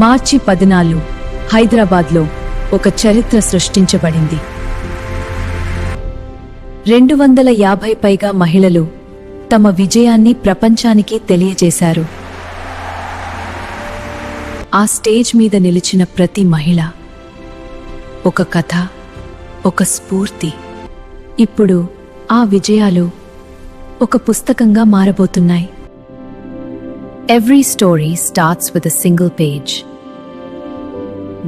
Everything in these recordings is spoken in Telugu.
మార్చి 14 హైదరాబాద్లో ఒక చరిత్ర సృష్టించబడింది. 250 పైగా మహిళలు తమ విజయాన్ని ప్రపంచానికి తెలియజేశారు. ఆ స్టేజ్ మీద నిలిచిన ప్రతి మహిళ ఒక కథ, ఒక స్ఫూర్తి. ఇప్పుడు ఆ విజయాలు ఒక పుస్తకంగా మారబోతున్నాయి. Every story starts with a single page.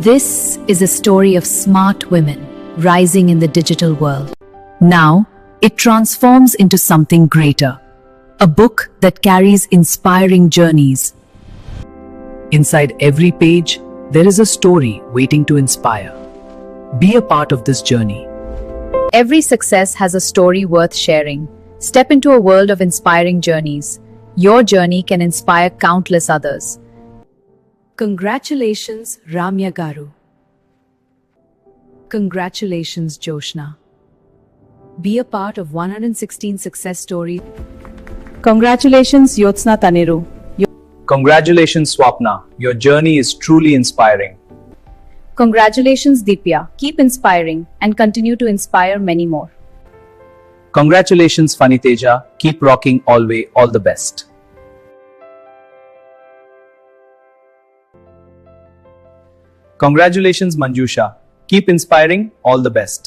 This is a story of smart women rising in the digital world. Now, it transforms into something greater. A book that carries inspiring journeys. Inside every page, there is a story waiting to inspire. Be a part of this journey. Every success has a story worth sharing. Step into a world of inspiring journeys. Your journey can inspire countless others. Congratulations, Ramya Garu. Congratulations, Joshna. Be a part of 116 success stories. Congratulations, Yotsna Taneru. Congratulations, Swapna. Your journey is truly inspiring. Congratulations, Deepya. Keep inspiring and continue to inspire many more. Congratulations, Faniteja. Keep rocking always. All the best. Congratulations, Manjusha. Keep inspiring. All the best.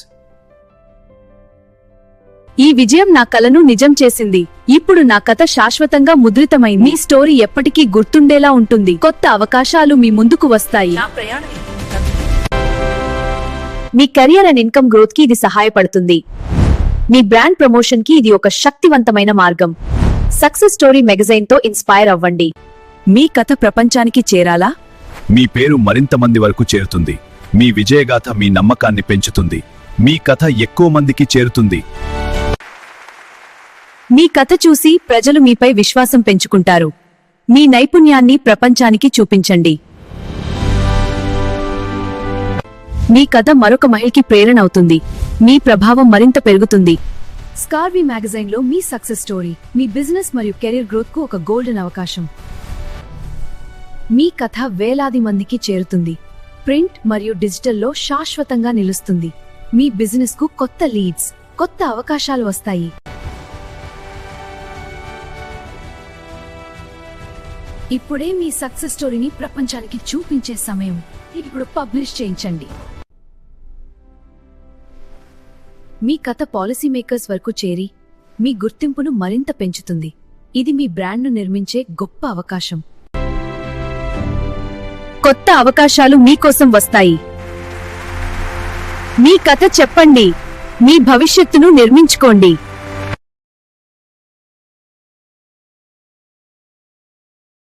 ఈ విజయం నా కలను నిజం చేసింది. ఇప్పుడు నా కథ శాశ్వతంగా ముద్రితమైంది. మీ స్టోరీ ఎప్పటికీ గుర్తుండేలా ఉంటుంది. కొత్త అవకాశాలు మీ ముందుకు వస్తాయి. మీ కెరియర్ అండ్ ఇన్కమ్ గ్రోత్ కి ఇది సహాయపడుతుంది. మీ బ్రాండ్ ప్రమోషన్ కి ఇది ఒక శక్తివంతమైన మార్గం. సక్సెస్ స్టోరీ మెగజైన్ తో ఇన్స్పైర్ అవ్వండి. మీ కథ ప్రపంచానికి చేరాలా? మీ పేరు మరింత మంది వరకు చేరుతుంది. మీ విజయగాథ మీ నమ్మకాన్ని పెంచుతుంది. మీ కథ ఎక్కువ మందికి చేరుతుంది. మీ కథ చూసి ప్రజలు మీపై విశ్వాసం పెంచుకుంటారు. మీ నైపుణ్యాన్ని ప్రపంచానికి చూపించండి. మీ కథ మరొక మహిళకి ప్రేరణ అవుతుంది. మీ ప్రభావం మరింత పెరుగుతుంది. స్కార్వీ మ్యాగజైన్లో మీ సక్సెస్ స్టోరీ, మీ బిజినెస్ మరియు కెరీర్ గ్రోత్ కు ఒక గోల్డెన్ అవకాశం. మీ కథ వేలాది మందికి చేరుతుంది. ప్రింట్ మరియు డిజిటల్లో శాశ్వతంగా నిలుస్తుంది. మీ బిజినెస్ కు కొత్త లీడ్స్, కొత్త అవకాశాలు వస్తాయి. ఇప్పుడే మీ సక్సెస్ స్టోరీని ప్రపంచానికి చూపించే సమయం. ఇప్పుడు పబ్లిష్ చేయించండి. మీ కథ పాలసీ మేకర్స్ వరకు చేరి మీ గుర్తింపును మరింత పెంచుతుంది. ఇది మీ బ్రాండ్ను నిర్మించే గొప్ప అవకాశం. కొత్త అవకాశాలు మీకోసం వస్తాయి. మీ కథ చెప్పండి. మీ భవిష్యత్తును నిర్మించుకోండి.